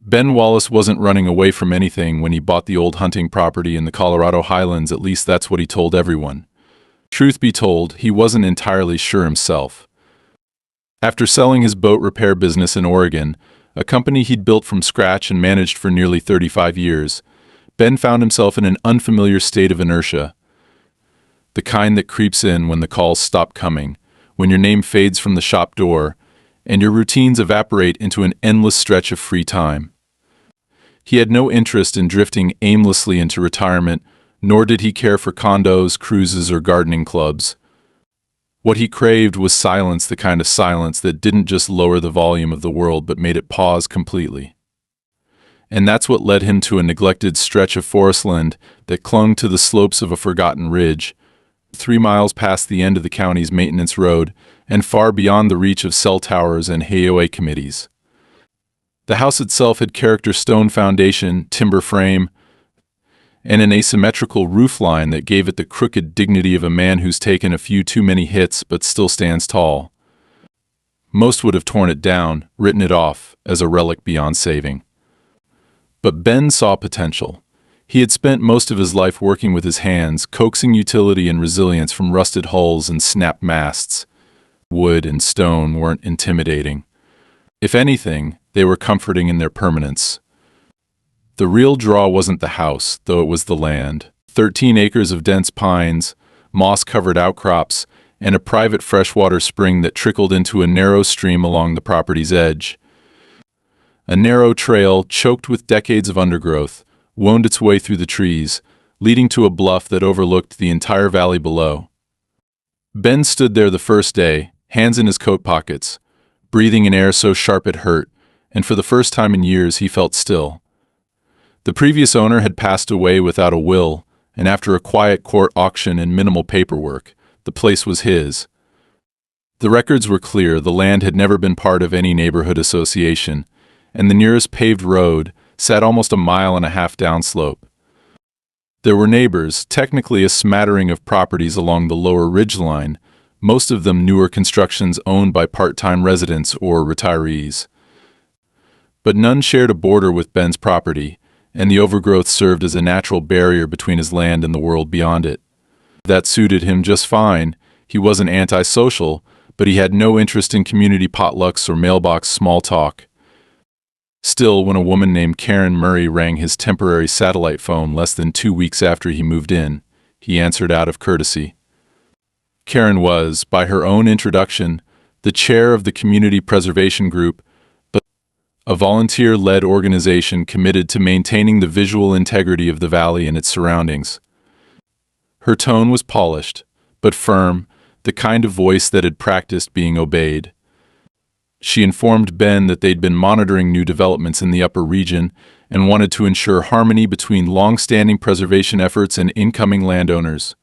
Ben Wallace wasn't running away from anything when he bought the old hunting property in the Colorado Highlands, at least that's what he told everyone. Truth be told, he wasn't entirely sure himself. After selling his boat repair business in Oregon, a company he'd built from scratch and managed for nearly 35 years, Ben found himself in an unfamiliar state of inertia. The kind that creeps in when the calls stop coming, when your name fades from the shop door, and your routines evaporate into an endless stretch of free time. He had no interest in drifting aimlessly into retirement, nor did he care for condos, cruises, or gardening clubs. What he craved was silence, the kind of silence that didn't just lower the volume of the world but made it pause completely. And that's what led him to a neglected stretch of forestland that clung to the slopes of a forgotten ridge, 3 miles past the end of the county's maintenance road and far beyond the reach of cell towers and HOA committees. The house itself had character stone foundation, timber frame, and an asymmetrical roofline that gave it the crooked dignity of a man who's taken a few too many hits but still stands tall. Most would have torn it down, written it off as a relic beyond saving. But Ben saw potential. He had spent most of his life working with his hands, coaxing utility and resilience from rusted hulls and snapped masts. Wood and stone weren't intimidating. If anything, they were comforting in their permanence. The real draw wasn't the house, though it was the land. 13 acres of dense pines, moss-covered outcrops, and a private freshwater spring that trickled into a narrow stream along the property's edge. A narrow trail, choked with decades of undergrowth, wound its way through the trees, leading to a bluff that overlooked the entire valley below. Ben stood there the first day, hands in his coat pockets, breathing in air so sharp it hurt, and for the first time in years he felt still. The previous owner had passed away without a will, and after a quiet court auction and minimal paperwork, the place was his. The records were clear, the land had never been part of any neighborhood association, and the nearest paved road sat almost a mile and a half downslope. There were neighbors, technically a smattering of properties along the lower ridgeline, most of them newer constructions owned by part-time residents or retirees. But none shared a border with Ben's property, and the overgrowth served as a natural barrier between his land and the world beyond it. That suited him just fine. He wasn't antisocial, but he had no interest in community potlucks or mailbox small talk. Still, when a woman named Karen Murray rang his temporary satellite phone less than 2 weeks after he moved in, he answered out of courtesy. Karen was, by her own introduction, the chair of the Community Preservation Group, a volunteer-led organization committed to maintaining the visual integrity of the valley and its surroundings. Her tone was polished, but firm, the kind of voice that had practiced being obeyed. She informed Ben that they'd been monitoring new developments in the upper region and wanted to ensure harmony between long-standing preservation efforts and incoming landowners.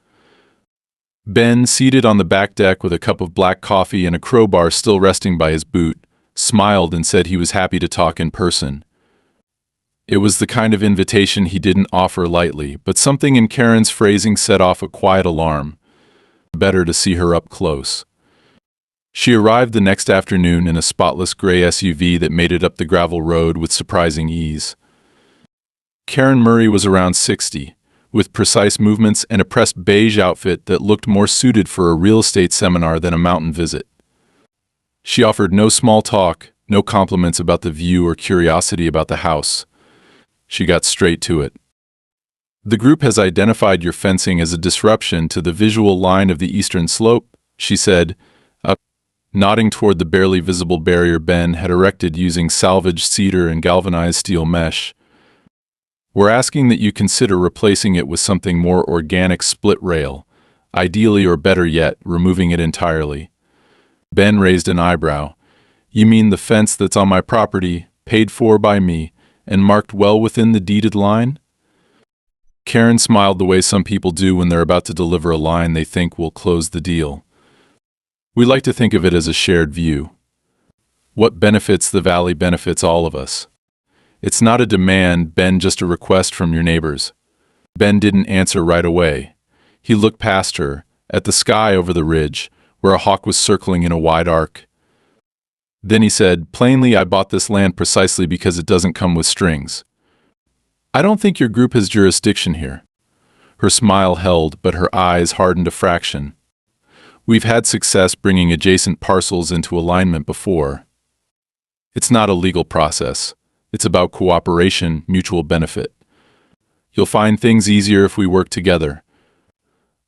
Ben, seated on the back deck with a cup of black coffee and a crowbar still resting by his boot, smiled and said he was happy to talk in person. It was the kind of invitation he didn't offer lightly, but something in Karen's phrasing set off a quiet alarm. Better to see her up close. She arrived the next afternoon in a spotless gray SUV that made it up the gravel road with surprising ease. Karen Murray was around 60, with precise movements and a pressed beige outfit that looked more suited for a real estate seminar than a mountain visit. She offered no small talk, no compliments about the view or curiosity about the house. She got straight to it. "The group has identified your fencing as a disruption to the visual line of the eastern slope," she said, nodding toward the barely visible barrier Ben had erected using salvaged cedar and galvanized steel mesh. "We're asking that you consider replacing it with something more organic split rail, ideally or better yet, removing it entirely." Ben raised an eyebrow. "You mean the fence that's on my property, paid for by me, and marked well within the deeded line?" Karen smiled the way some people do when they're about to deliver a line they think will close the deal. "We like to think of it as a shared view. What benefits the valley benefits all of us. It's not a demand, Ben, just a request from your neighbors." Ben didn't answer right away. He looked past her, at the sky over the ridge, where a hawk was circling in a wide arc. Then he said, plainly, I bought this land precisely because it doesn't come with strings. I don't think your group has jurisdiction here. Her smile held, but her eyes hardened a fraction. We've had success bringing adjacent parcels into alignment before. It's not a legal process. It's about cooperation, mutual benefit. You'll find things easier if we work together.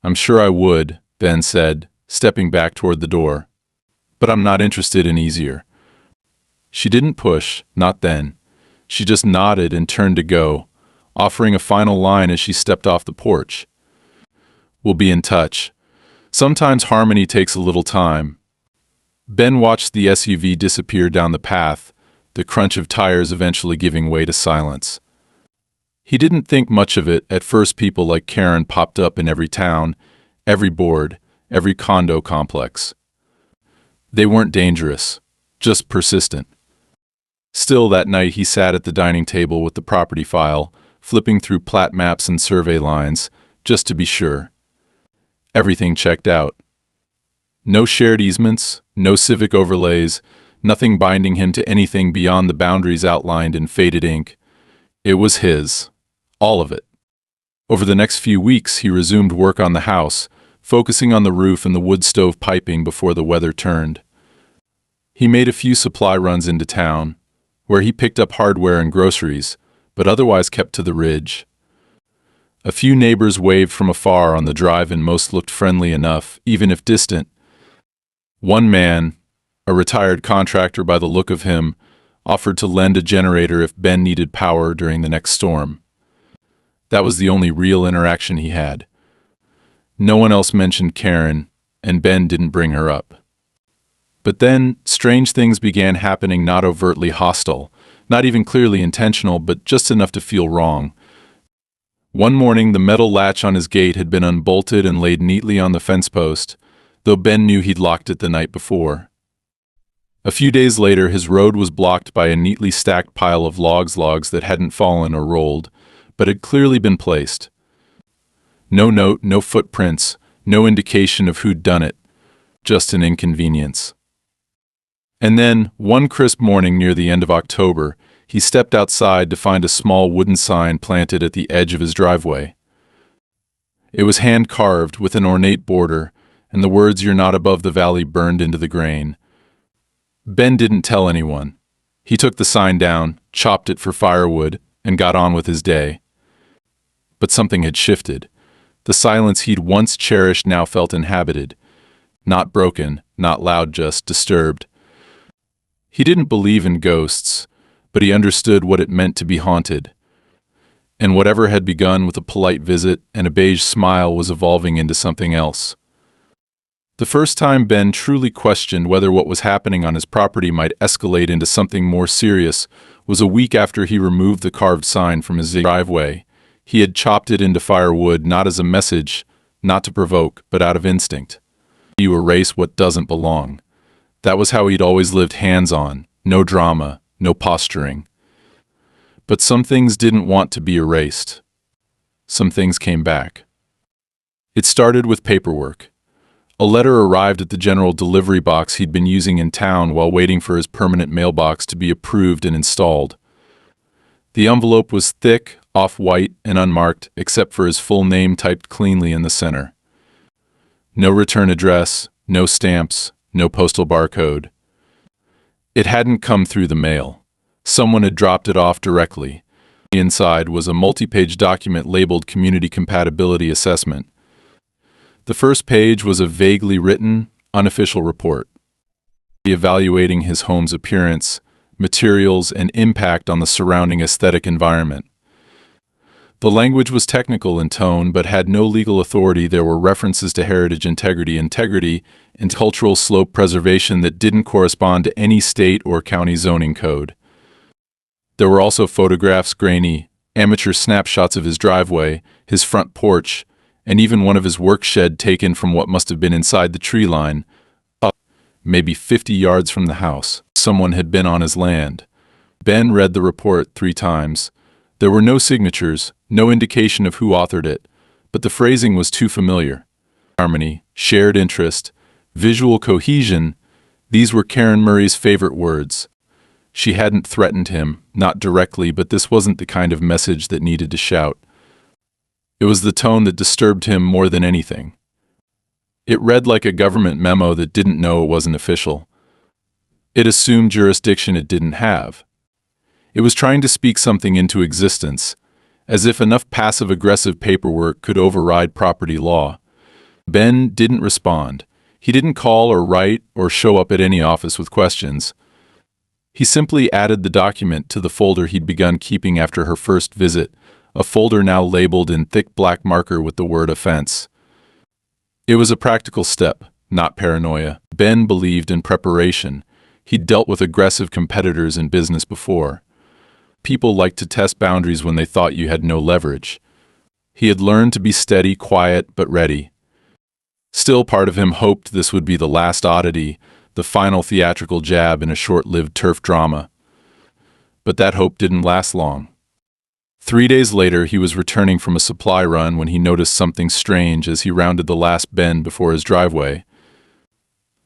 I'm sure I would, Ben said, stepping back toward the door. But I'm not interested in easier. She didn't push, not then. She just nodded and turned to go, offering a final line as she stepped off the porch. We'll be in touch. Sometimes harmony takes a little time. Ben watched the SUV disappear down the path, the crunch of tires eventually giving way to silence. He didn't think much of it. At first, people like Karen popped up in every town, every board, every condo complex. They weren't dangerous, just persistent. Still, that night he sat at the dining table with the property file, flipping through plat maps and survey lines, just to be sure. Everything checked out. No shared easements, no civic overlays, nothing binding him to anything beyond the boundaries outlined in faded ink. It was his. All of it. Over the next few weeks, he resumed work on the house, focusing on the roof and the wood stove piping before the weather turned. He made a few supply runs into town, where he picked up hardware and groceries, but otherwise kept to the ridge. A few neighbors waved from afar on the drive and most looked friendly enough, even if distant. One man, a retired contractor by the look of him, offered to lend a generator if Ben needed power during the next storm. That was the only real interaction he had. No one else mentioned Karen, and Ben didn't bring her up. But then, strange things began happening, not overtly hostile, not even clearly intentional, but just enough to feel wrong. One morning, the metal latch on his gate had been unbolted and laid neatly on the fence post, though Ben knew he'd locked it the night before. A few days later, his road was blocked by a neatly stacked pile of logs that hadn't fallen or rolled, but had clearly been placed. No note, no footprints, no indication of who'd done it, just an inconvenience. And then, one crisp morning near the end of October, he stepped outside to find a small wooden sign planted at the edge of his driveway. It was hand-carved with an ornate border, and the words "You're not above the valley" burned into the grain. Ben didn't tell anyone. He took the sign down, chopped it for firewood, and got on with his day. But something had shifted. The silence he'd once cherished now felt inhabited. Not broken, not loud, just disturbed. He didn't believe in ghosts, but he understood what it meant to be haunted. And whatever had begun with a polite visit and a beige smile was evolving into something else. The first time Ben truly questioned whether what was happening on his property might escalate into something more serious was a week after he removed the carved sign from his driveway. He had chopped it into firewood not as a message, not to provoke, but out of instinct. You erase what doesn't belong. That was how he'd always lived, hands-on, no drama, no posturing. But some things didn't want to be erased. Some things came back. It started with paperwork. A letter arrived at the general delivery box he'd been using in town while waiting for his permanent mailbox to be approved and installed. The envelope was thick, off-white, and unmarked, except for his full name typed cleanly in the center. No return address, no stamps, no postal barcode. It hadn't come through the mail. Someone had dropped it off directly. Inside was a multi-page document labeled Community Compatibility Assessment. The first page was a vaguely written, unofficial report, evaluating his home's appearance, materials, and impact on the surrounding aesthetic environment. The language was technical in tone but had no legal authority. There were references to heritage integrity, and cultural slope preservation that didn't correspond to any state or county zoning code. There were also photographs, grainy, amateur snapshots of his driveway, his front porch, and even one of his work shed taken from what must have been inside the tree line, up maybe 50 yards from the house. Someone had been on his land. Ben read the report 3 times. There were no signatures, no indication of who authored it, but the phrasing was too familiar. Harmony, shared interest, visual cohesion, These were Karen Murray's favorite words. She hadn't threatened him, not directly, but this wasn't the kind of message that needed to shout. It was the tone that disturbed him more than anything. It read like a government memo that didn't know it wasn't official. It assumed jurisdiction it didn't have. It was trying to speak something into existence, as if enough passive-aggressive paperwork could override property law. Ben didn't respond. He didn't call or write or show up at any office with questions. He simply added the document to the folder he'd begun keeping after her first visit, a folder now labeled in thick black marker with the word offense. It was a practical step, not paranoia. Ben believed in preparation. He'd dealt with aggressive competitors in business before. People liked to test boundaries when they thought you had no leverage. He had learned to be steady, quiet, but ready. Still, part of him hoped this would be the last oddity, the final theatrical jab in a short-lived turf drama. But that hope didn't last long. 3 days later, he was returning from a supply run when he noticed something strange as he rounded the last bend before his driveway.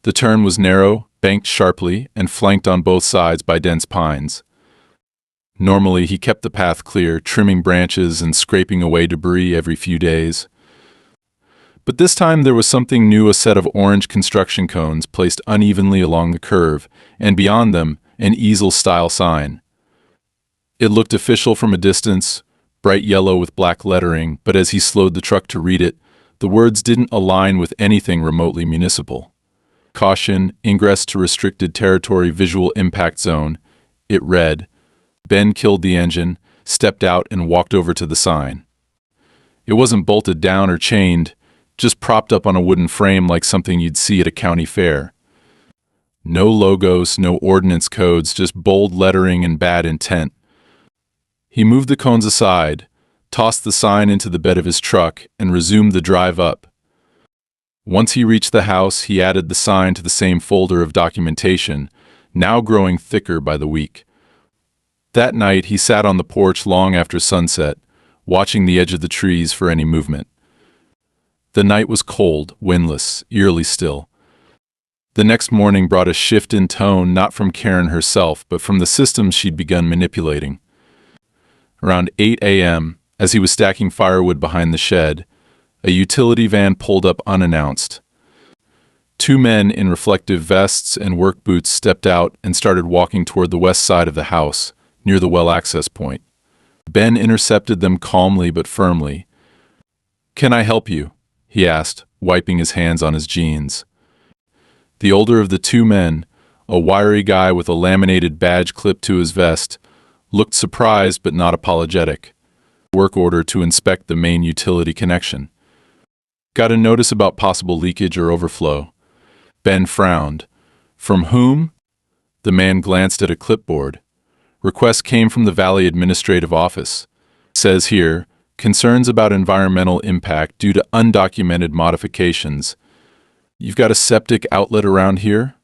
The turn was narrow, banked sharply, and flanked on both sides by dense pines. Normally, he kept the path clear, trimming branches and scraping away debris every few days. But this time there was something new, a set of orange construction cones placed unevenly along the curve, and beyond them, an easel-style sign. It looked official from a distance, bright yellow with black lettering, but as he slowed the truck to read it, the words didn't align with anything remotely municipal. Caution, ingress to restricted territory visual impact zone, it read. Ben killed the engine, stepped out, and walked over to the sign. It wasn't bolted down or chained, just propped up on a wooden frame like something you'd see at a county fair. No logos, no ordinance codes, just bold lettering and bad intent. He moved the cones aside, tossed the sign into the bed of his truck, and resumed the drive up. Once he reached the house, he added the sign to the same folder of documentation, now growing thicker by the week. That night, he sat on the porch long after sunset, watching the edge of the trees for any movement. The night was cold, windless, eerily still. The next morning brought a shift in tone, not from Karen herself, but from the systems she'd begun manipulating. Around 8 a.m., as he was stacking firewood behind the shed, a utility van pulled up unannounced. 2 men in reflective vests and work boots stepped out and started walking toward the west side of the house, near the well access point. Ben intercepted them calmly but firmly. "Can I help you?" he asked, wiping his hands on his jeans. The older of the 2 men, a wiry guy with a laminated badge clipped to his vest, looked surprised but not apologetic. Work order to inspect the main utility connection. "Got a notice about possible leakage or overflow." Ben frowned. "From whom?" The man glanced at a clipboard. "Request came from the Valley Administrative Office. Says here, concerns about environmental impact due to undocumented modifications. You've got a septic outlet around here?"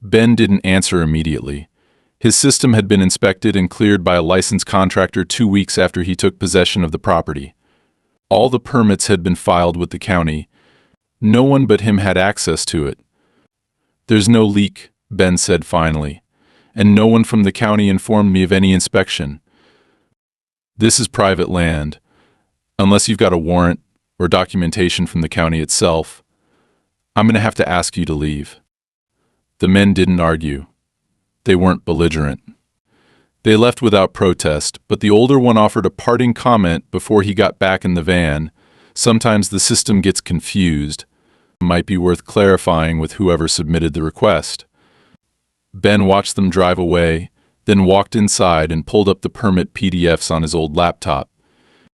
Ben didn't answer immediately. His system had been inspected and cleared by a licensed contractor 2 weeks after he took possession of the property. All the permits had been filed with the county. No one but him had access to it. "There's no leak," Ben said finally, "and no one from the county informed me of any inspection. This is private land. Unless you've got a warrant or documentation from the county itself, I'm going to have to ask you to leave." The men didn't argue. They weren't belligerent. They left without protest, but the older one offered a parting comment before he got back in the van. "Sometimes the system gets confused. Might be worth clarifying with whoever submitted the request." Ben watched them drive away, then walked inside and pulled up the permit PDFs on his old laptop.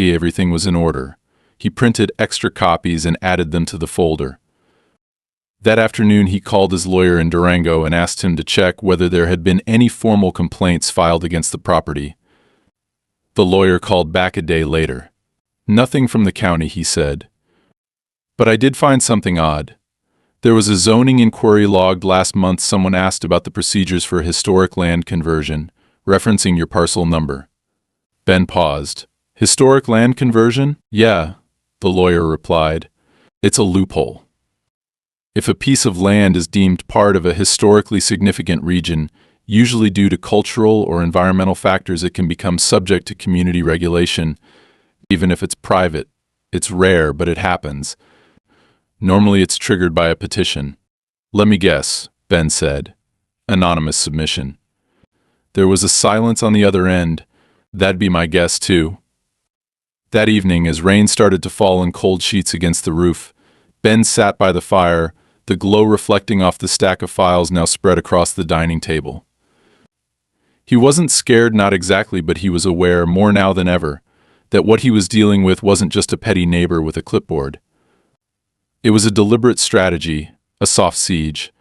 Everything was in order. He printed extra copies and added them to the folder. That afternoon, he called his lawyer in Durango and asked him to check whether there had been any formal complaints filed against the property. The lawyer called back a day later. "Nothing from the county," he said. "But I did find something odd. There was a zoning inquiry logged last month. Someone asked about the procedures for historic land conversion, referencing your parcel number." Ben paused. "Historic land conversion?" "Yeah," the lawyer replied. "It's a loophole. If a piece of land is deemed part of a historically significant region, usually due to cultural or environmental factors, it can become subject to community regulation, even if it's private. It's rare, but it happens. Normally it's triggered by a petition. "Let me guess," Ben said. Anonymous submission. There was a silence on the other end. "That'd be my guess, too." That evening, as rain started to fall in cold sheets against the roof, Ben sat by the fire, the glow reflecting off the stack of files now spread across the dining table. He wasn't scared, not exactly, but he was aware, more now than ever, that what he was dealing with wasn't just a petty neighbor with a clipboard. It was a deliberate strategy, a soft siege.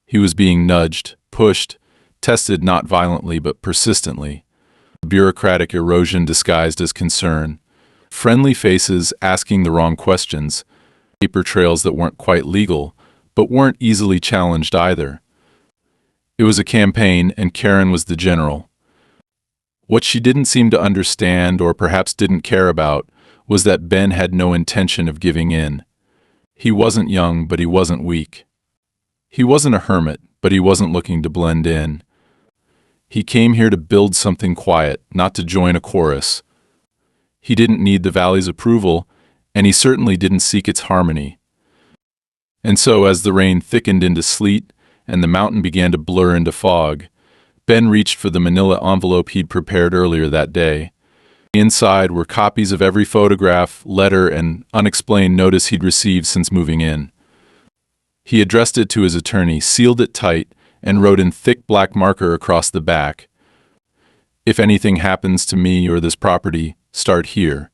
He was being nudged, pushed, tested not violently but persistently. Bureaucratic erosion disguised as concern. Friendly faces asking the wrong questions. Paper trails that weren't quite legal, but weren't easily challenged either. It was a campaign, and Karen was the general. What she didn't seem to understand, or perhaps didn't care about, was that Ben had no intention of giving in. He wasn't young, but he wasn't weak. He wasn't a hermit, but he wasn't looking to blend in. He came here to build something quiet, not to join a chorus. He didn't need the valley's approval, and he certainly didn't seek its harmony. And so, as the rain thickened into sleet and the mountain began to blur into fog, Ben reached for the manila envelope he'd prepared earlier that day. Inside were copies of every photograph, letter, and unexplained notice he'd received since moving in. He addressed it to his attorney, sealed it tight, and wrote in thick black marker across the back, "If anything happens to me or this property, start here."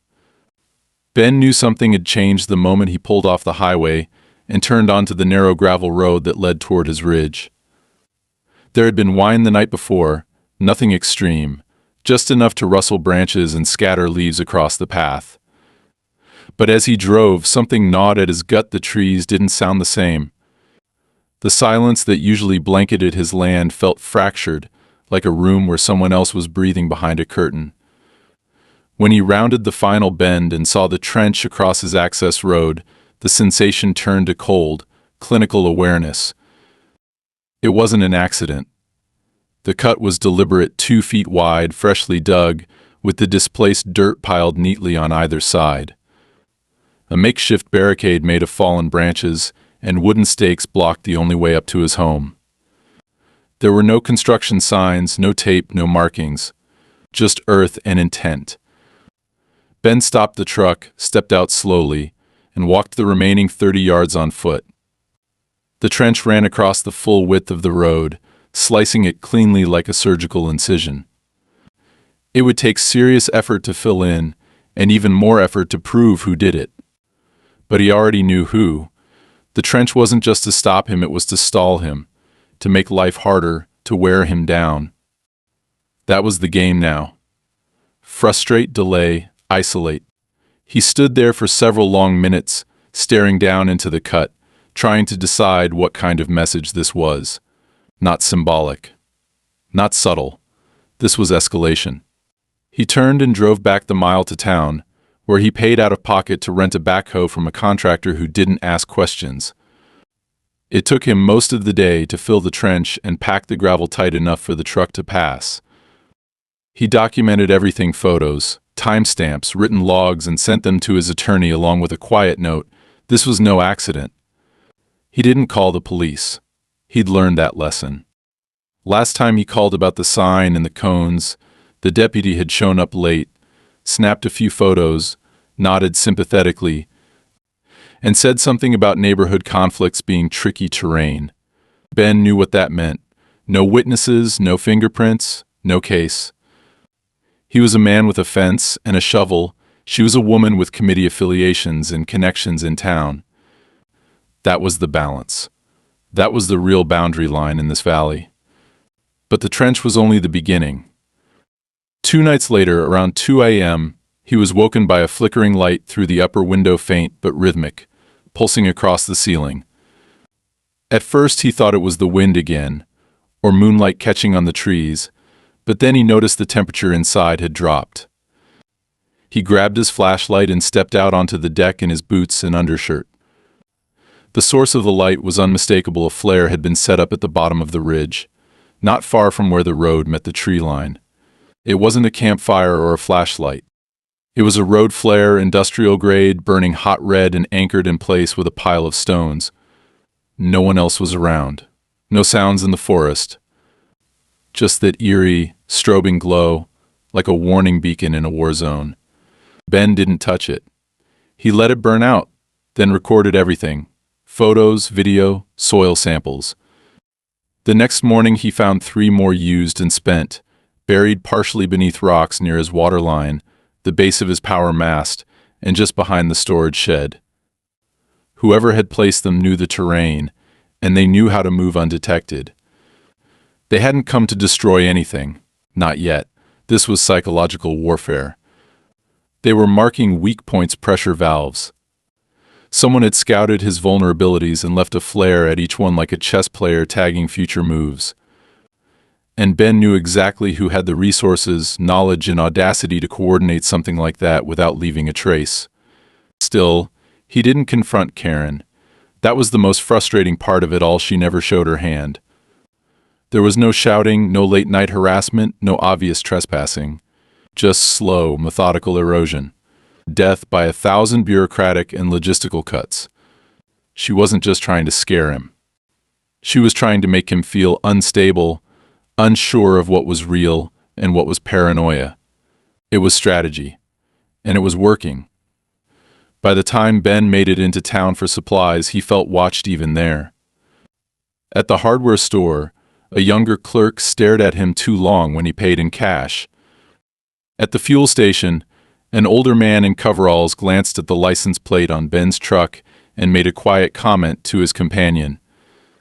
Ben knew something had changed the moment he pulled off the highway and turned onto the narrow gravel road that led toward his ridge. There had been wine the night before, nothing extreme, just enough to rustle branches and scatter leaves across the path. But as he drove, something gnawed at his gut. The trees didn't sound the same. The silence that usually blanketed his land felt fractured, like a room where someone else was breathing behind a curtain. When he rounded the final bend and saw the trench across his access road, the sensation turned to cold, clinical awareness. It wasn't an accident. The cut was deliberate, 2 feet wide, freshly dug, with the displaced dirt piled neatly on either side. A makeshift barricade made of fallen branches and wooden stakes blocked the only way up to his home. There were no construction signs, no tape, no markings, just earth and intent. Ben stopped the truck, stepped out slowly, and walked the remaining 30 yards on foot. The trench ran across the full width of the road, slicing it cleanly like a surgical incision. It would take serious effort to fill in, and even more effort to prove who did it. But he already knew who. The trench wasn't just to stop him, it was to stall him, to make life harder, to wear him down. That was the game now. Frustrate, delay, isolate. He stood there for several long minutes, staring down into the cut, trying to decide what kind of message this was. Not symbolic. Not subtle. This was escalation. He turned and drove back the mile to town, where he paid out of pocket to rent a backhoe from a contractor who didn't ask questions. It took him most of the day to fill the trench and pack the gravel tight enough for the truck to pass. He documented everything: photos, timestamps, written logs, and sent them to his attorney along with a quiet note. This was no accident. He didn't call the police. He'd learned that lesson. Last time he called about the sign and the cones, the deputy had shown up late, snapped a few photos, nodded sympathetically, and said something about neighborhood conflicts being tricky terrain. Ben knew what that meant. No witnesses, no fingerprints, no case. He was a man with a fence and a shovel. She was a woman with committee affiliations and connections in town. That was the balance. That was the real boundary line in this valley. But the trench was only the beginning. 2 nights later, around 2 a.m., he was woken by a flickering light through the upper window, faint but rhythmic, pulsing across the ceiling. At first he thought it was the wind again, or moonlight catching on the trees, but then he noticed the temperature inside had dropped. He grabbed his flashlight and stepped out onto the deck in his boots and undershirt. The source of the light was unmistakable. A flare had been set up at the bottom of the ridge, not far from where the road met the tree line. It wasn't a campfire or a flashlight. It was a road flare, industrial grade, burning hot red and anchored in place with a pile of stones. No one else was around. No sounds in the forest. Just that eerie, strobing glow, like a warning beacon in a war zone. Ben didn't touch it. He let it burn out, then recorded everything. Photos, video, soil samples. The next morning he found 3 more used and spent, buried partially beneath rocks near his water line, the base of his power mast, and just behind the storage shed. Whoever had placed them knew the terrain, and they knew how to move undetected. They hadn't come to destroy anything. Not yet. This was psychological warfare. They were marking weak points, pressure valves. Someone had scouted his vulnerabilities and left a flare at each one like a chess player tagging future moves. And Ben knew exactly who had the resources, knowledge, and audacity to coordinate something like that without leaving a trace. Still, he didn't confront Karen. That was the most frustrating part of it all. She never showed her hand. There was no shouting, no late-night harassment, no obvious trespassing. Just slow, methodical erosion. Death by 1,000 bureaucratic and logistical cuts. She wasn't just trying to scare him. She was trying to make him feel unstable, unsure of what was real and what was paranoia. It was strategy, and it was working. By the time Ben made it into town for supplies, he felt watched even there. At the hardware store, a younger clerk stared at him too long when he paid in cash. At the fuel station, an older man in coveralls glanced at the license plate on Ben's truck and made a quiet comment to his companion.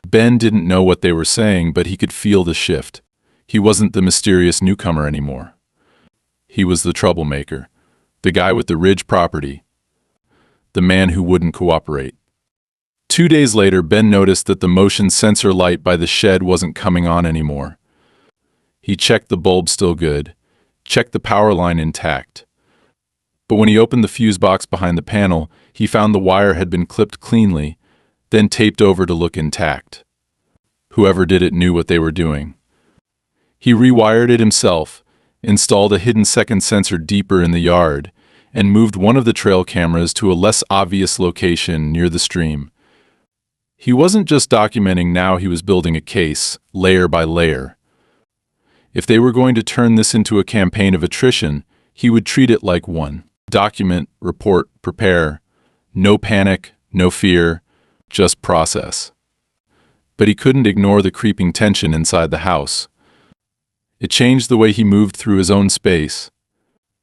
Ben didn't know what they were saying, but he could feel the shift. He wasn't the mysterious newcomer anymore. He was the troublemaker, the guy with the ridge property, the man who wouldn't cooperate. 2 days later, Ben noticed that the motion sensor light by the shed wasn't coming on anymore. He checked the bulb still good, checked the power line intact. But when he opened the fuse box behind the panel, he found the wire had been clipped cleanly, then taped over to look intact. Whoever did it knew what they were doing. He rewired it himself, installed a hidden second sensor deeper in the yard, and moved one of the trail cameras to a less obvious location near the stream. He wasn't just documenting now, he was building a case, layer by layer. If they were going to turn this into a campaign of attrition, he would treat it like one. Document, report, prepare. No panic, no fear, just process. But he couldn't ignore the creeping tension inside the house. It changed the way he moved through his own space.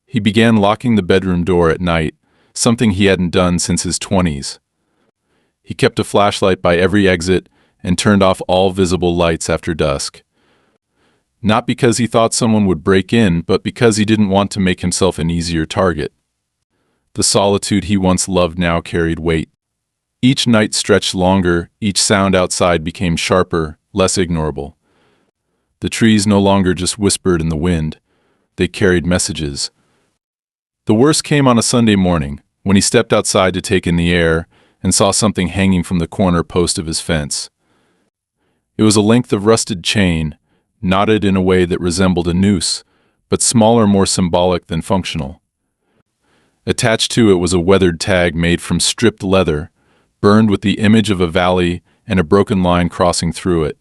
He began locking the bedroom door at night, something he hadn't done since his 20s. He kept a flashlight by every exit and turned off all visible lights after dusk. Not because he thought someone would break in, but because he didn't want to make himself an easier target. The solitude he once loved now carried weight. Each night stretched longer, each sound outside became sharper, less ignorable. The trees no longer just whispered in the wind. They carried messages. The worst came on a Sunday morning, when he stepped outside to take in the air and saw something hanging from the corner post of his fence. It was a length of rusted chain, knotted in a way that resembled a noose, but smaller, more symbolic than functional. Attached to it was a weathered tag made from stripped leather, burned with the image of a valley and a broken line crossing through it.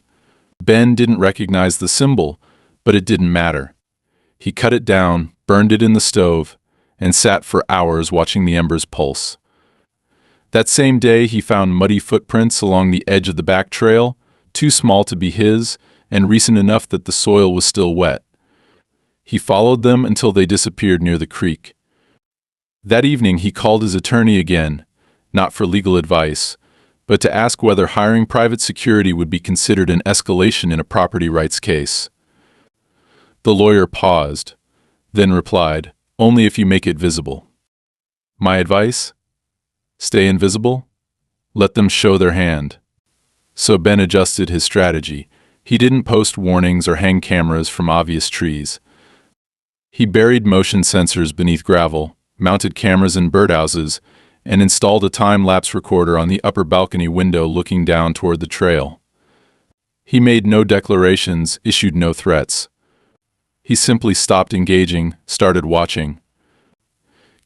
Ben didn't recognize the symbol, but it didn't matter. He cut it down, burned it in the stove, and sat for hours watching the embers pulse. That same day, he found muddy footprints along the edge of the back trail, too small to be his, and recent enough that the soil was still wet. He followed them until they disappeared near the creek. That evening, he called his attorney again, not for legal advice, but to ask whether hiring private security would be considered an escalation in a property rights case. The lawyer paused, then replied, "Only if you make it visible." My advice? Stay invisible? Let them show their hand. So Ben adjusted his strategy. He didn't post warnings or hang cameras from obvious trees. He buried motion sensors beneath gravel, mounted cameras in birdhouses, and installed a time-lapse recorder on the upper balcony window looking down toward the trail. He made no declarations, issued no threats. He simply stopped engaging, started watching.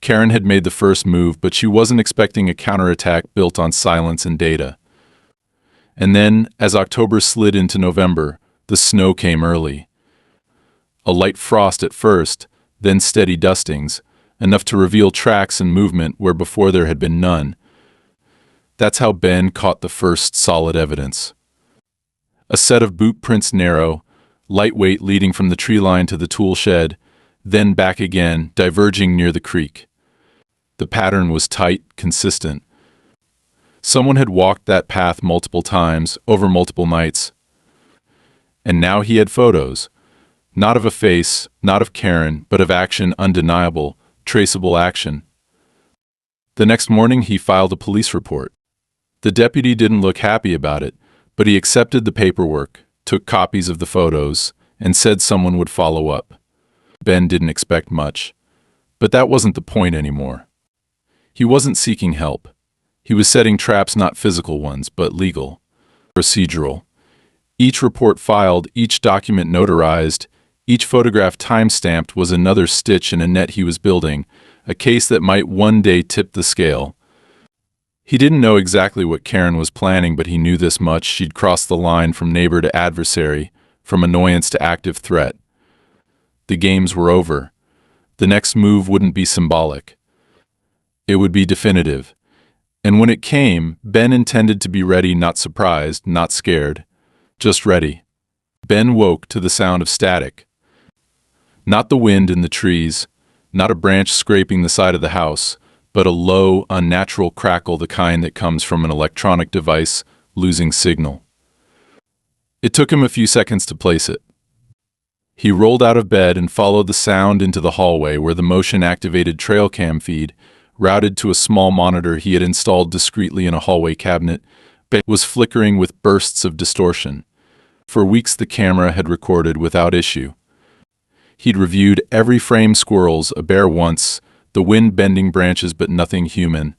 Karen had made the first move, but she wasn't expecting a counterattack built on silence and data. And then, as October slid into November, the snow came early. A light frost at first, then steady dustings, enough to reveal tracks and movement where before there had been none. That's how Ben caught the first solid evidence. A set of boot prints narrow, lightweight leading from the tree line to the tool shed, then back again, diverging near the creek. The pattern was tight, consistent. Someone had walked that path multiple times, over multiple nights. And now he had photos. Not of a face, not of Karen, but of action undeniable, traceable action. The next morning he filed a police report. The deputy didn't look happy about it, but he accepted the paperwork, took copies of the photos, and said someone would follow up. Ben didn't expect much. But that wasn't the point anymore. He wasn't seeking help. He was setting traps, not physical ones, but legal, procedural. Each report filed, each document notarized, each photograph time-stamped was another stitch in a net he was building, a case that might one day tip the scale. He didn't know exactly what Karen was planning, but he knew this much: she'd crossed the line from neighbor to adversary, from annoyance to active threat. The games were over. The next move wouldn't be symbolic. It would be definitive. And when it came, Ben intended to be ready, not surprised, not scared. Just ready. Ben woke to the sound of static. Not the wind in the trees, not a branch scraping the side of the house, but a low, unnatural crackle, the kind that comes from an electronic device losing signal. It took him a few seconds to place it. He rolled out of bed and followed the sound into the hallway where the motion-activated trail cam feed, routed to a small monitor he had installed discreetly in a hallway cabinet, was flickering with bursts of distortion. For weeks the camera had recorded without issue. He'd reviewed every frame: squirrels, a bear once, the wind bending branches, but nothing human.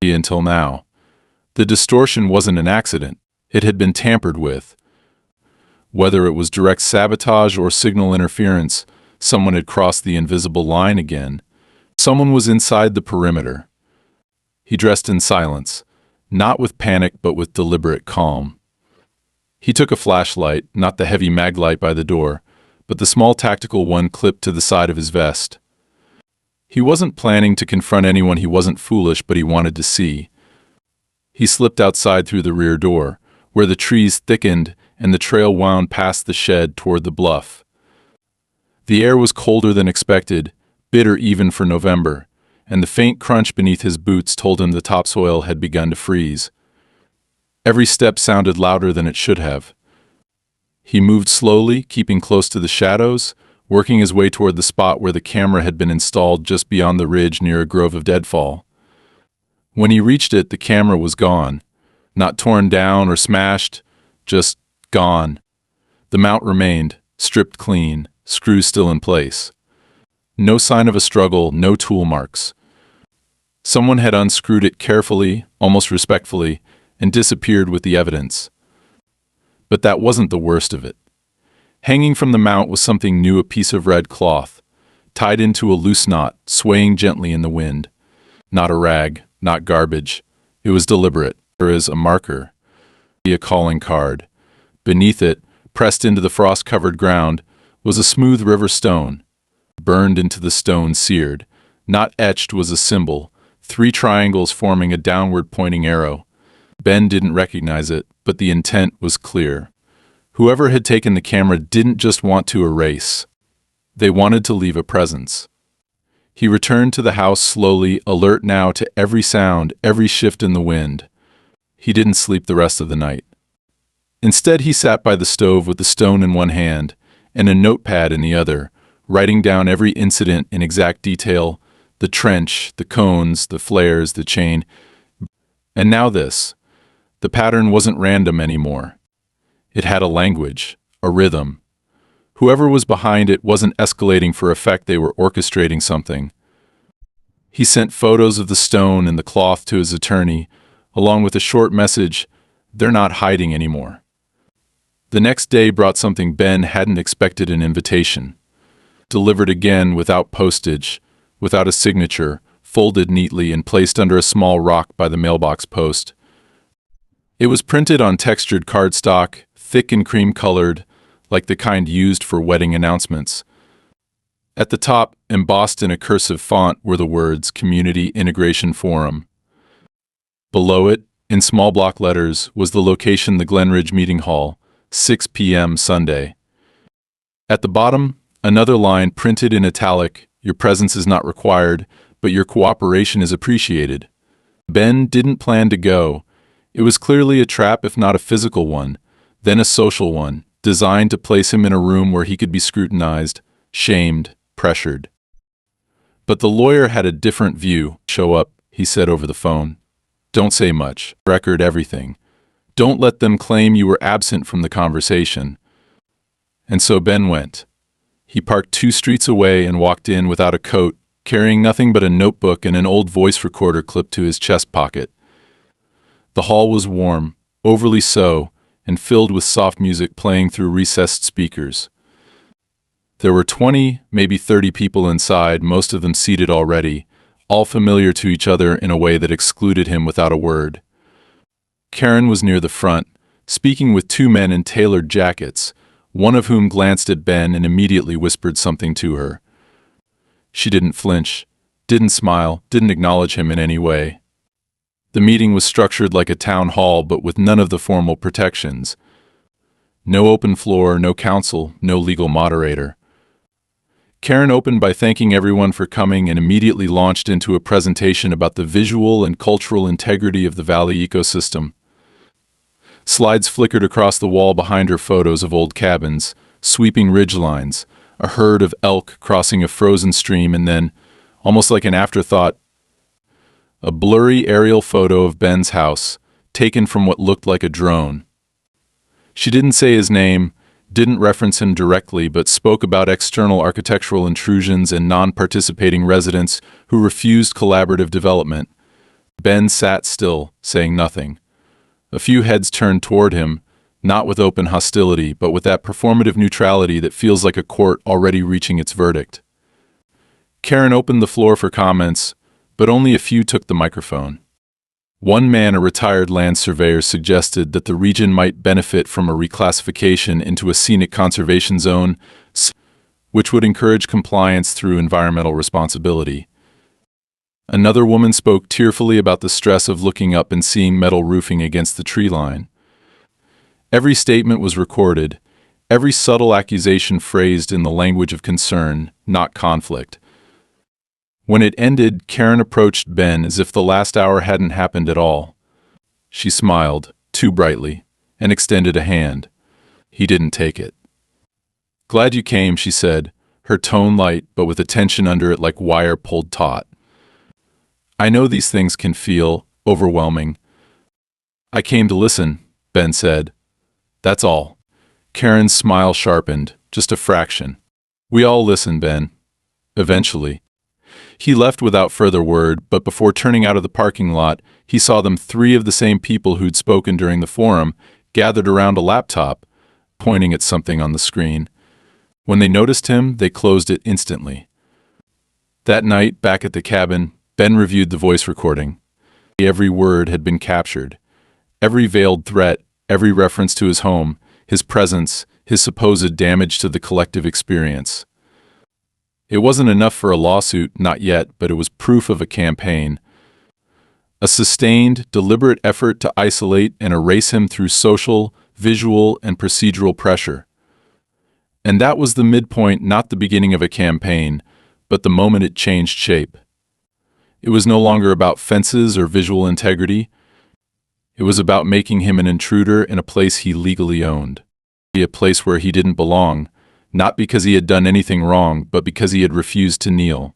Until now. The distortion wasn't an accident. It had been tampered with. Whether it was direct sabotage or signal interference, someone had crossed the invisible line again. Someone was inside the perimeter. He dressed in silence, not with panic but with deliberate calm. He took a flashlight, not the heavy mag light by the door, but the small tactical one clipped to the side of his vest. He wasn't planning to confront anyone. He wasn't foolish, but he wanted to see. He slipped outside through the rear door, where the trees thickened and the trail wound past the shed toward the bluff. The air was colder than expected, bitter even for November, and the faint crunch beneath his boots told him the topsoil had begun to freeze. Every step sounded louder than it should have. He moved slowly, keeping close to the shadows, working his way toward the spot where the camera had been installed just beyond the ridge near a grove of deadfall. When he reached it, the camera was gone. Not torn down or smashed, just gone. The mount remained, stripped clean, screws still in place. No sign of a struggle, no tool marks. Someone had unscrewed it carefully, almost respectfully, and disappeared with the evidence. But that wasn't the worst of it. Hanging from the mount was something new, a piece of red cloth, tied into a loose knot, swaying gently in the wind. Not a rag, not garbage. It was deliberate. There is a marker, a calling card. Beneath it, pressed into the frost-covered ground, was a smooth river stone. Burned into the stone, seared, not etched, was a symbol, 3 triangles forming a downward-pointing arrow. Ben didn't recognize it, but the intent was clear. Whoever had taken the camera didn't just want to erase. They wanted to leave a presence. He returned to the house slowly, alert now to every sound, every shift in the wind. He didn't sleep the rest of the night. Instead, he sat by the stove with the stone in one hand and a notepad in the other, writing down every incident in exact detail: the trench, the cones, the flares, the chain. And now this. The pattern wasn't random anymore. It had a language, a rhythm. Whoever was behind it wasn't escalating for effect, they were orchestrating something. He sent photos of the stone and the cloth to his attorney, along with a short message, "They're not hiding anymore." The next day brought something Ben hadn't expected: an invitation. Delivered again without postage, without a signature, folded neatly and placed under a small rock by the mailbox post. It was printed on textured cardstock, thick and cream-colored, like the kind used for wedding announcements. At the top, embossed in a cursive font, were the words "Community Integration Forum." Below it, in small block letters, was the location: the Glenridge Meeting Hall, 6 p.m. Sunday. At the bottom, another line printed in italic: "Your presence is not required, but your cooperation is appreciated." Ben didn't plan to go. It was clearly a trap, if not a physical one, then a social one, designed to place him in a room where he could be scrutinized, shamed, pressured. But the lawyer had a different view. "Show up," he said over the phone. "Don't say much. Record everything. Don't let them claim you were absent from the conversation." And so Ben went. He parked 2 streets away and walked in without a coat, carrying nothing but a notebook and an old voice recorder clipped to his chest pocket. The hall was warm, overly so, and filled with soft music playing through recessed speakers. There were 20, maybe 30 people inside, most of them seated already, all familiar to each other in a way that excluded him without a word. Karen was near the front, speaking with 2 men in tailored jackets, one of whom glanced at Ben and immediately whispered something to her. She didn't flinch, didn't smile, didn't acknowledge him in any way. The meeting was structured like a town hall, but with none of the formal protections. No open floor, no counsel, no legal moderator. Karen opened by thanking everyone for coming and immediately launched into a presentation about the visual and cultural integrity of the valley ecosystem. Slides flickered across the wall behind her: photos of old cabins, sweeping ridgelines, a herd of elk crossing a frozen stream, and then, almost like an afterthought, a blurry aerial photo of Ben's house, taken from what looked like a drone. She didn't say his name, didn't reference him directly, but spoke about external architectural intrusions and non-participating residents who refused collaborative development. Ben sat still, saying nothing. A few heads turned toward him, not with open hostility, but with that performative neutrality that feels like a court already reaching its verdict. Karen opened the floor for comments, but only a few took the microphone. One man, a retired land surveyor, suggested that the region might benefit from a reclassification into a scenic conservation zone, which would encourage compliance through environmental responsibility. Another woman spoke tearfully about the stress of looking up and seeing metal roofing against the tree line. Every statement was recorded, every subtle accusation phrased in the language of concern, not conflict. When it ended, Karen approached Ben as if the last hour hadn't happened at all. She smiled, too brightly, and extended a hand. He didn't take it. "Glad you came," she said, her tone light but with a tension under it like wire pulled taut. "I know these things can feel overwhelming." "I came to listen," Ben said. "That's all." Karen's smile sharpened, just a fraction. "We all listen, Ben. Eventually." He left without further word, but before turning out of the parking lot, he saw them, 3 of the same people who'd spoken during the forum, gathered around a laptop, pointing at something on the screen. When they noticed him, they closed it instantly. That night, back at the cabin, Ben reviewed the voice recording. Every word had been captured. Every veiled threat, every reference to his home, his presence, his supposed damage to the collective experience. It wasn't enough for a lawsuit, not yet, but it was proof of a campaign. A sustained, deliberate effort to isolate and erase him through social, visual, and procedural pressure. And that was the midpoint, not the beginning of a campaign, but the moment it changed shape. It was no longer about fences or visual integrity. It was about making him an intruder in a place he legally owned. A place where he didn't belong, not because he had done anything wrong, but because he had refused to kneel.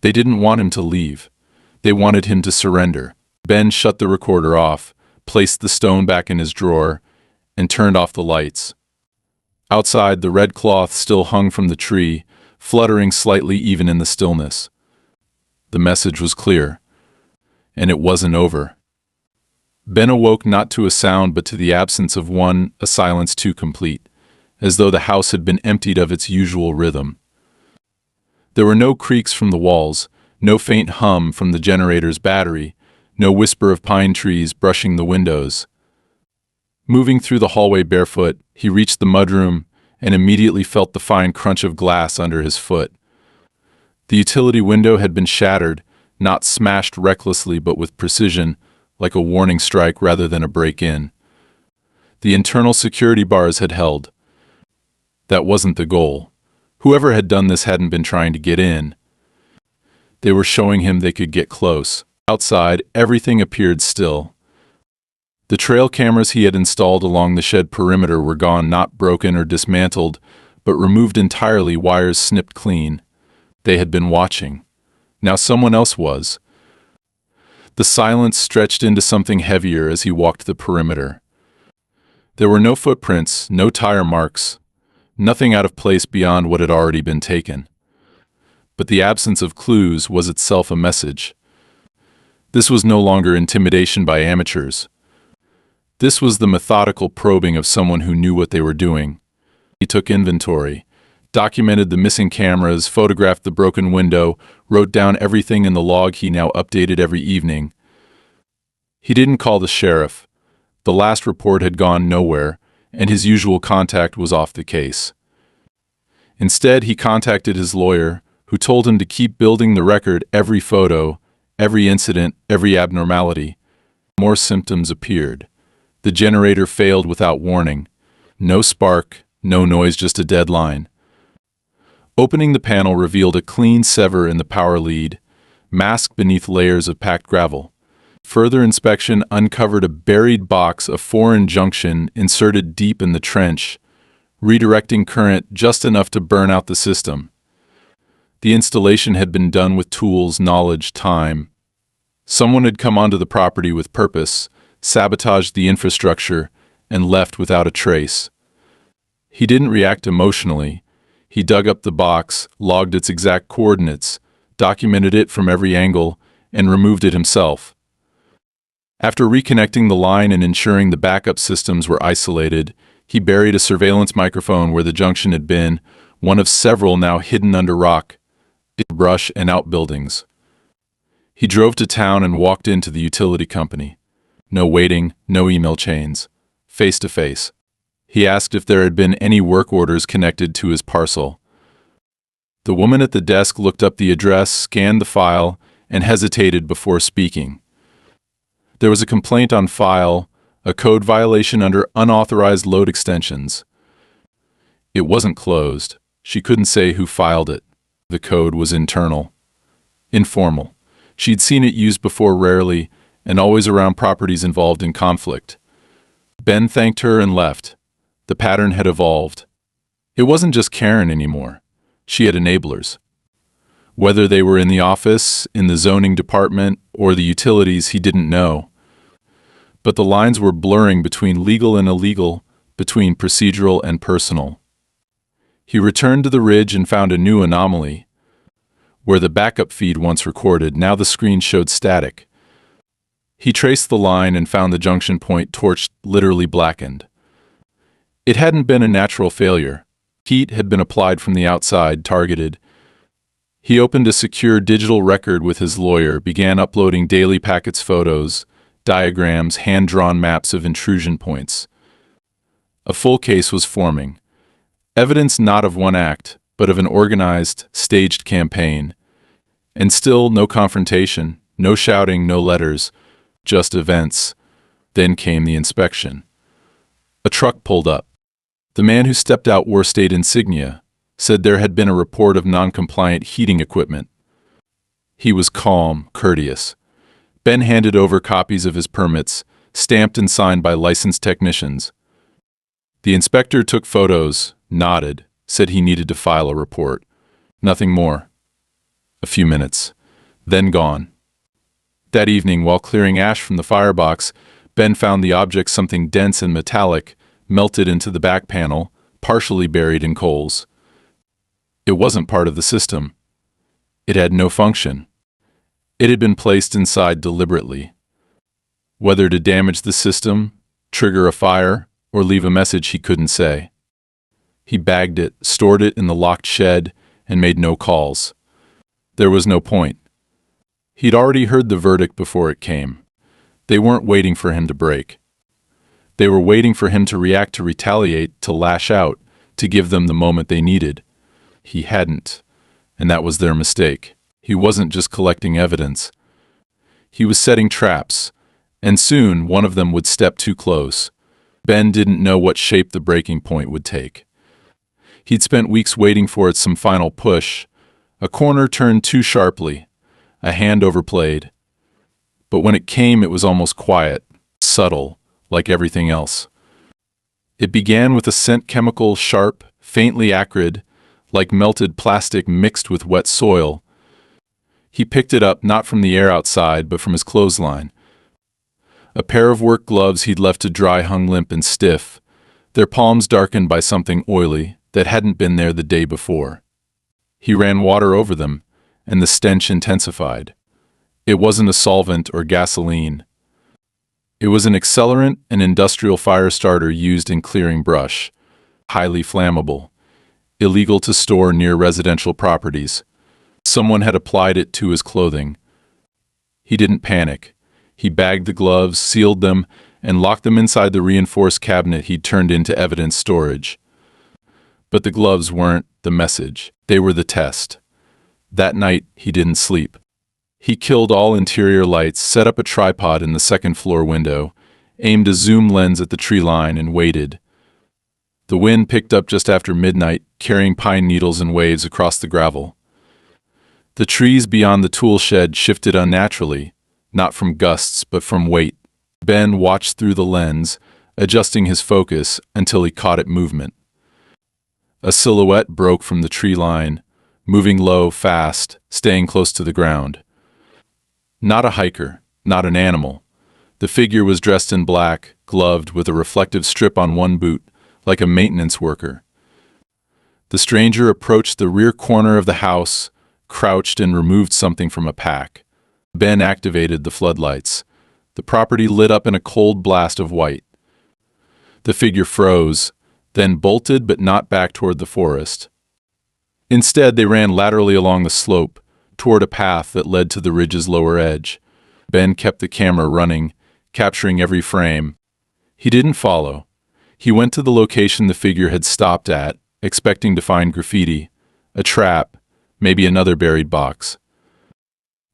They didn't want him to leave. They wanted him to surrender. Ben shut the recorder off, placed the stone back in his drawer, and turned off the lights. Outside, the red cloth still hung from the tree, fluttering slightly even in the stillness. The message was clear. And it wasn't over. Ben awoke not to a sound but to the absence of one, a silence too complete, as though the house had been emptied of its usual rhythm. There were no creaks from the walls, no faint hum from the generator's battery, no whisper of pine trees brushing the windows. Moving through the hallway barefoot, he reached the mudroom and immediately felt the fine crunch of glass under his foot. The utility window had been shattered, not smashed recklessly but with precision, like a warning strike rather than a break-in. The internal security bars had held. That wasn't the goal. Whoever had done this hadn't been trying to get in. They were showing him they could get close. Outside, everything appeared still. The trail cameras he had installed along the shed perimeter were gone, not broken or dismantled, but removed entirely, wires snipped clean. They had been watching. Now someone else was. The silence stretched into something heavier as he walked the perimeter. There were no footprints, no tire marks, nothing out of place beyond what had already been taken. But the absence of clues was itself a message. This was no longer intimidation by amateurs. This was the methodical probing of someone who knew what they were doing. He took inventory, documented the missing cameras, photographed the broken window, wrote down everything in the log he now updated every evening. He didn't call the sheriff. The last report had gone nowhere, and his usual contact was off the case. Instead, he contacted his lawyer, who told him to keep building the record, every photo, every incident, every abnormality. More symptoms appeared. The generator failed without warning. No spark, no noise, just a dead line. Opening the panel revealed a clean sever in the power lead, masked beneath layers of packed gravel. Further inspection uncovered a buried box of foreign junction inserted deep in the trench, redirecting current just enough to burn out the system. The installation had been done with tools, knowledge, time. Someone had come onto the property with purpose, sabotaged the infrastructure, and left without a trace. He didn't react emotionally. He dug up the box, logged its exact coordinates, documented it from every angle, and removed it himself. After reconnecting the line and ensuring the backup systems were isolated, he buried a surveillance microphone where the junction had been, one of several now hidden under rock, brush, and outbuildings. He drove to town and walked into the utility company. No waiting, no email chains. Face to face. He asked if there had been any work orders connected to his parcel. The woman at the desk looked up the address, scanned the file, and hesitated before speaking. There was a complaint on file, a code violation under unauthorized load extensions. It wasn't closed. She couldn't say who filed it. The code was internal. Informal. She'd seen it used before, rarely, and always around properties involved in conflict. Ben thanked her and left. The pattern had evolved. It wasn't just Karen anymore. She had enablers. Whether they were in the office, in the zoning department, or the utilities, he didn't know. But the lines were blurring between legal and illegal, between procedural and personal. He returned to the ridge and found a new anomaly. Where the backup feed once recorded, now the screen showed static. He traced the line and found the junction point torched, literally blackened. It hadn't been a natural failure. Heat had been applied from the outside, targeted. He opened a secure digital record with his lawyer, began uploading daily packets, photos, diagrams, hand-drawn maps of intrusion points. A full case was forming. Evidence not of one act, but of an organized, staged campaign. And still no confrontation, no shouting, no letters, just events. Then came the inspection. A truck pulled up. The man who stepped out wore state insignia, said there had been a report of non-compliant heating equipment. He was calm, courteous. Ben handed over copies of his permits, stamped and signed by licensed technicians. The inspector took photos, nodded, said he needed to file a report. Nothing more. A few minutes. Then gone. That evening, while clearing ash from the firebox, Ben found the object something dense and metallic, melted into the back panel, partially buried in coals. It wasn't part of the system. It had no function. It had been placed inside deliberately, whether to damage the system, trigger a fire, or leave a message he couldn't say. He bagged it, stored it in the locked shed, and made no calls. There was no point. He'd already heard the verdict before it came. They weren't waiting for him to break. They were waiting for him to react, to retaliate, to lash out, to give them the moment they needed. He hadn't, and that was their mistake. He wasn't just collecting evidence. He was setting traps, and soon one of them would step too close. Ben didn't know what shape the breaking point would take. He'd spent weeks waiting for it, some final push. A corner turned too sharply, a hand overplayed. But when it came, it was almost quiet, subtle, like everything else. It began with a scent chemical, sharp, faintly acrid, like melted plastic mixed with wet soil. He picked it up not from the air outside, but from his clothesline. A pair of work gloves he'd left to dry hung limp and stiff, their palms darkened by something oily that hadn't been there the day before. He ran water over them, and the stench intensified. It wasn't a solvent or gasoline. It was an accelerant, an industrial fire starter used in clearing brush, highly flammable, illegal to store near residential properties. Someone had applied it to his clothing. He didn't panic. He bagged the gloves, sealed them, and locked them inside the reinforced cabinet he'd turned into evidence storage. But the gloves weren't the message. They were the test. That night, he didn't sleep. He killed all interior lights, set up a tripod in the second-floor window, aimed a zoom lens at the tree line, and waited. The wind picked up just after midnight, carrying pine needles and waves across the gravel. The trees beyond the tool shed shifted unnaturally, not from gusts but from weight. Ben watched through the lens, adjusting his focus until he caught it movement. A silhouette broke from the tree line, moving low, fast, staying close to the ground. Not a hiker, not an animal. The figure was dressed in black, gloved with a reflective strip on one boot, like a maintenance worker. The stranger approached the rear corner of the house, crouched and removed something from a pack. Ben activated the floodlights. The property lit up in a cold blast of white. The figure froze, then bolted but not back toward the forest. Instead, they ran laterally along the slope, toward a path that led to the ridge's lower edge. Ben kept the camera running, capturing every frame. He didn't follow. He went to the location the figure had stopped at, expecting to find graffiti, a trap, maybe another buried box.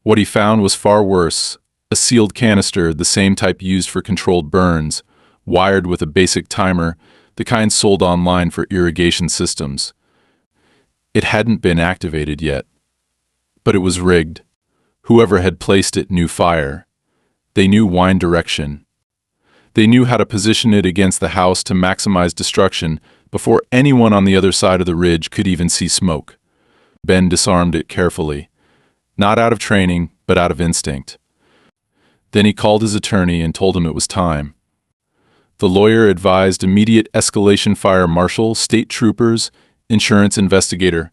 What he found was far worse, a sealed canister, the same type used for controlled burns, wired with a basic timer, the kind sold online for irrigation systems. It hadn't been activated yet, but it was rigged. Whoever had placed it knew fire. They knew wind direction. They knew how to position it against the house to maximize destruction before anyone on the other side of the ridge could even see smoke. Ben disarmed it carefully, not out of training, but out of instinct. Then he called his attorney and told him it was time. The lawyer advised immediate escalation: fire marshal, state troopers, insurance investigator.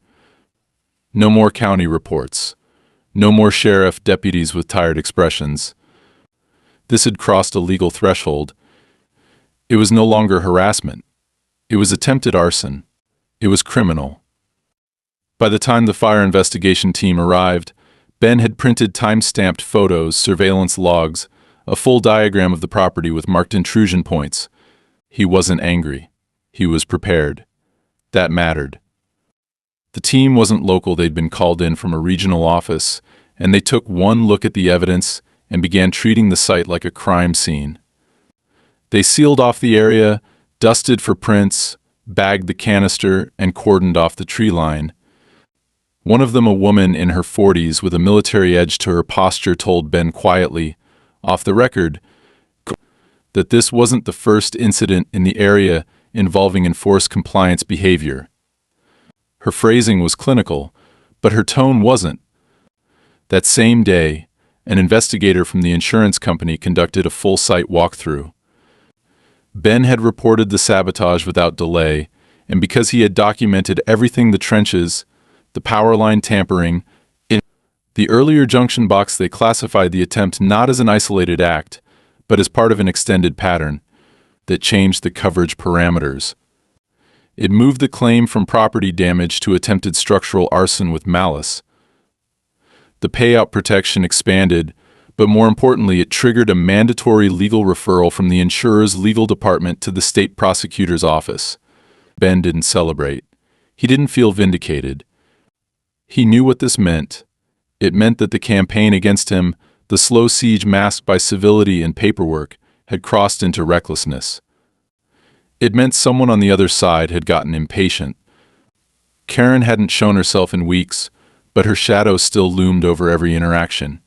No more county reports. No more sheriff deputies with tired expressions. This had crossed a legal threshold. It was no longer harassment. It was attempted arson. It was criminal. By the time the fire investigation team arrived, Ben had printed time-stamped photos, surveillance logs, a full diagram of the property with marked intrusion points. He wasn't angry. He was prepared. That mattered. The team wasn't local. They'd been called in from a regional office, and they took one look at the evidence and began treating the site like a crime scene. They sealed off the area, dusted for prints, bagged the canister, and cordoned off the tree line. One of them, a woman in her 40s with a military edge to her posture, told Ben quietly, off the record, that this wasn't the first incident in the area involving enforced compliance behavior. Her phrasing was clinical, but her tone wasn't. That same day, an investigator from the insurance company conducted a full site walkthrough. Ben had reported the sabotage without delay, and because he had documented everything: the trenches, the power line tampering, The earlier junction box, they classified the attempt not as an isolated act, but as part of an extended pattern that changed the coverage parameters. It moved the claim from property damage to attempted structural arson with malice. The payout protection expanded, but more importantly, it triggered a mandatory legal referral from the insurer's legal department to the state prosecutor's office. Ben didn't celebrate. He didn't feel vindicated. He knew what this meant. It meant that the campaign against him, the slow siege masked by civility and paperwork, had crossed into recklessness. It meant someone on the other side had gotten impatient. Karen hadn't shown herself in weeks, but her shadow still loomed over every interaction.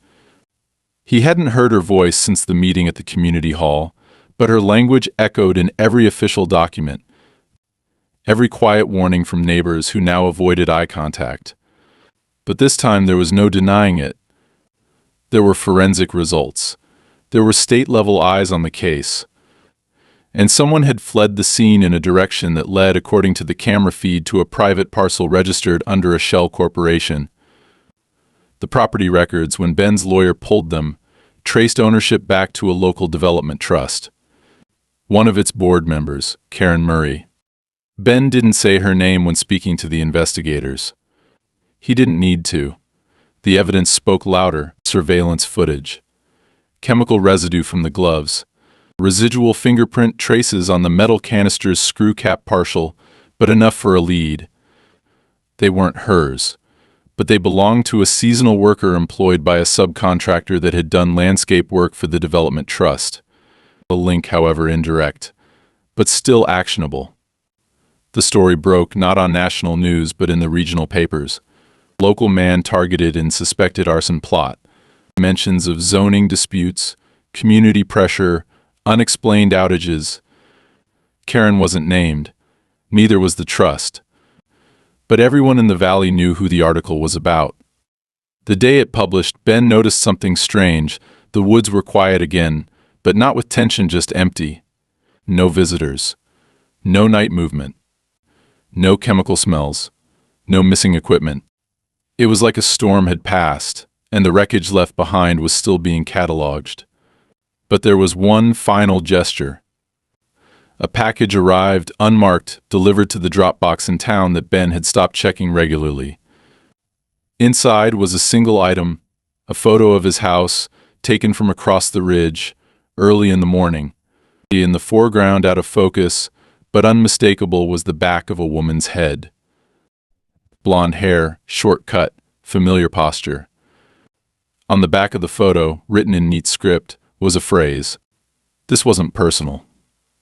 He hadn't heard her voice since the meeting at the community hall, but her language echoed in every official document, every quiet warning from neighbors who now avoided eye contact. But this time there was no denying it. There were forensic results. There were state-level eyes on the case. And someone had fled the scene in a direction that led, according to the camera feed, to a private parcel registered under a shell corporation. The property records, when Ben's lawyer pulled them, traced ownership back to a local development trust. One of its board members, Karen Murray. Ben didn't say her name when speaking to the investigators. He didn't need to. The evidence spoke louder: surveillance footage, chemical residue from the gloves, residual fingerprint traces on the metal canister's screw cap partial, but enough for a lead. They weren't hers, but they belonged to a seasonal worker employed by a subcontractor that had done landscape work for the development trust. A link, however, indirect, but still actionable. The story broke not on national news but in the regional papers. Local man targeted in suspected arson plot. Mentions of zoning disputes, community pressure, unexplained outages. Karen wasn't named. Neither was the trust. But everyone in the valley knew who the article was about. The day it published, Ben noticed something strange. The woods were quiet again, but not with tension, just empty. No visitors. No night movement. No chemical smells. No missing equipment. It was like a storm had passed, and the wreckage left behind was still being cataloged. But there was one final gesture. A package arrived, unmarked, delivered to the drop box in town that Ben had stopped checking regularly. Inside was a single item, a photo of his house, taken from across the ridge, early in the morning. In the foreground, out of focus, but unmistakable, was the back of a woman's head. Blonde hair, short cut, familiar posture. On the back of the photo, written in neat script, was a phrase. "This wasn't personal.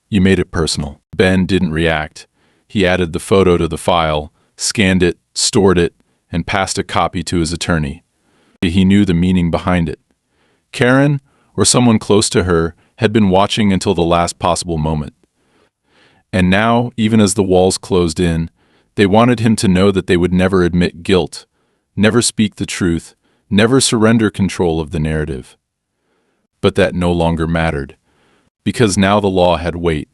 You made it personal." Ben didn't react. He added the photo to the file, scanned it, stored it, and passed a copy to his attorney. He knew the meaning behind it. Karen, or someone close to her, had been watching until the last possible moment. And now, even as the walls closed in, they wanted him to know that they would never admit guilt, never speak the truth, never surrender control of the narrative. But that no longer mattered, because now the law had weight,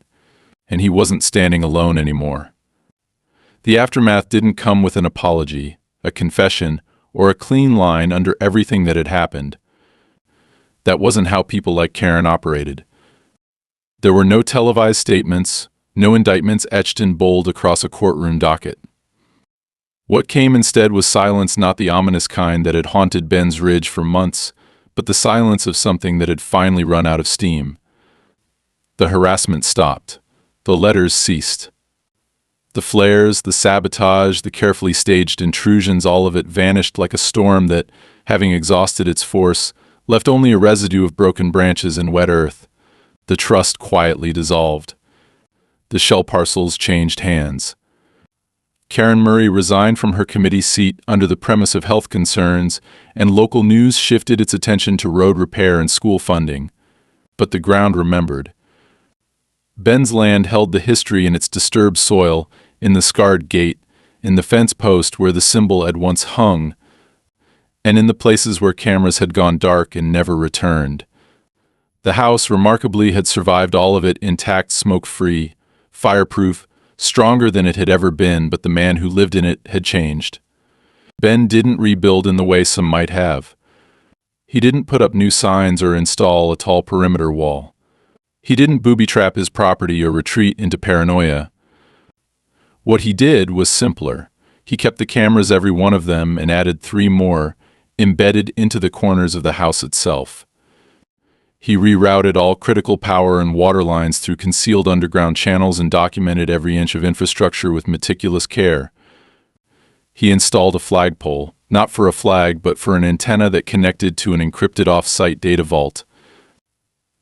and he wasn't standing alone anymore. The aftermath didn't come with an apology, a confession, or a clean line under everything that had happened. That wasn't how people like Karen operated. There were no televised statements, no indictments etched in bold across a courtroom docket. What came instead was silence, not the ominous kind that had haunted Ben's Ridge for months, but the silence of something that had finally run out of steam. The harassment stopped. The letters ceased. The flares, the sabotage, the carefully staged intrusions, all of it vanished like a storm that, having exhausted its force, left only a residue of broken branches and wet earth. The trust quietly dissolved. The shell parcels changed hands. Karen Murray resigned from her committee seat under the premise of health concerns, and local news shifted its attention to road repair and school funding. But the ground remembered. Ben's land held the history in its disturbed soil, in the scarred gate, in the fence post where the symbol had once hung, and in the places where cameras had gone dark and never returned. The house, remarkably, had survived all of it intact, smoke-free, fireproof, stronger than it had ever been, but the man who lived in it had changed. Ben didn't rebuild in the way some might have. He didn't put up new signs or install a tall perimeter wall. He didn't booby-trap his property or retreat into paranoia. What he did was simpler. He kept the cameras, every one of them, and added 3 more, embedded into the corners of the house itself. He rerouted all critical power and water lines through concealed underground channels and documented every inch of infrastructure with meticulous care. He installed a flagpole, not for a flag, but for an antenna that connected to an encrypted off-site data vault.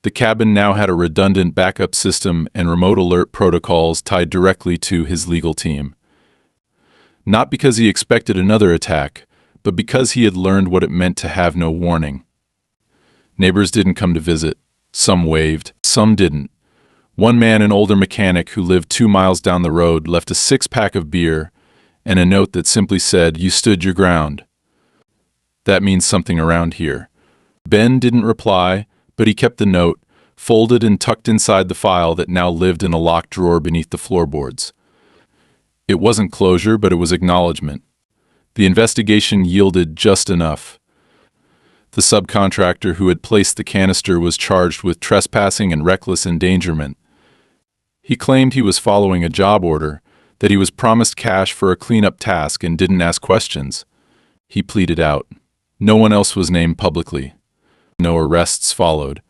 The cabin now had a redundant backup system and remote alert protocols tied directly to his legal team. Not because he expected another attack, but because he had learned what it meant to have no warning. Neighbors didn't come to visit. Some waved, some didn't. One man, an older mechanic who lived 2 miles down the road, left a 6-pack of beer and a note that simply said, "You stood your ground." That means something around here. Ben didn't reply, but he kept the note, folded and tucked inside the file that now lived in a locked drawer beneath the floorboards. It wasn't closure, but it was acknowledgement. The investigation yielded just enough. The subcontractor who had placed the canister was charged with trespassing and reckless endangerment. He claimed he was following a job order, that he was promised cash for a cleanup task and didn't ask questions. He pleaded out. No one else was named publicly. No arrests followed.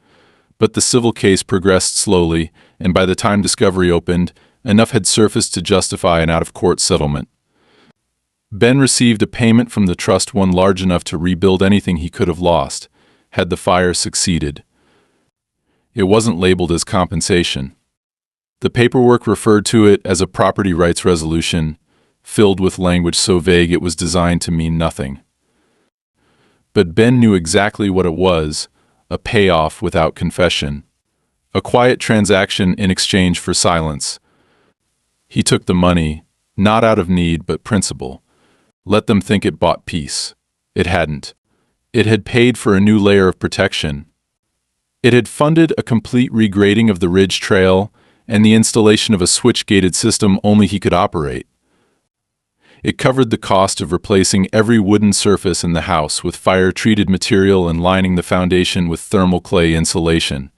But the civil case progressed slowly, and by the time discovery opened, enough had surfaced to justify an out-of-court settlement. Ben received a payment from the trust, one large enough to rebuild anything he could have lost, had the fire succeeded. It wasn't labeled as compensation. The paperwork referred to it as a property rights resolution, filled with language so vague it was designed to mean nothing. But Ben knew exactly what it was, a payoff without confession. A quiet transaction in exchange for silence. He took the money, not out of need but principle. Let them think it bought peace. It hadn't. It had paid for a new layer of protection. It had funded a complete regrading of the Ridge Trail and the installation of a switch-gated system only he could operate. It covered the cost of replacing every wooden surface in the house with fire-treated material and lining the foundation with thermal clay insulation.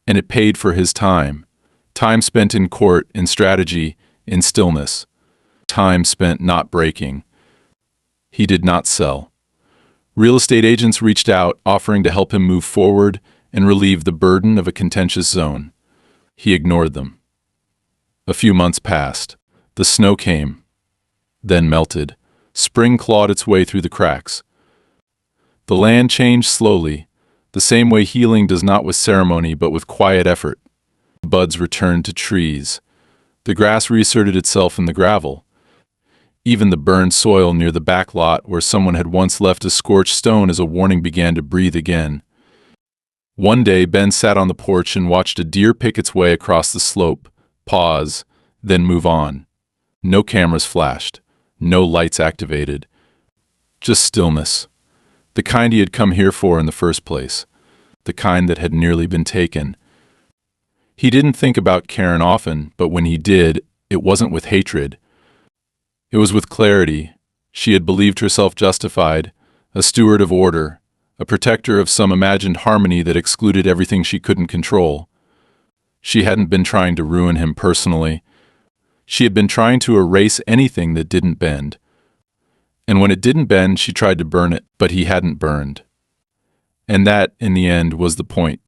And it paid for his time. Time spent in court, in strategy, in stillness. Time spent not breaking. He did not sell. Real estate agents reached out, offering to help him move forward and relieve the burden of a contentious zone. He ignored them. A few months passed. The snow came, then melted. Spring clawed its way through the cracks. The land changed slowly, the same way healing does not with ceremony but with quiet effort. Buds returned to trees. The grass reasserted itself in the gravel. Even the burned soil near the back lot where someone had once left a scorched stone as a warning began to breathe again. One day, Ben sat on the porch and watched a deer pick its way across the slope, pause, then move on. No cameras flashed, no lights activated. Just stillness. The kind he had come here for in the first place. The kind that had nearly been taken. He didn't think about Karen often, but when he did, it wasn't with hatred. It was with clarity. She had believed herself justified, a steward of order, a protector of some imagined harmony that excluded everything she couldn't control. She hadn't been trying to ruin him personally. She had been trying to erase anything that didn't bend. And when it didn't bend, she tried to burn it, but he hadn't burned. And that, in the end, was the point.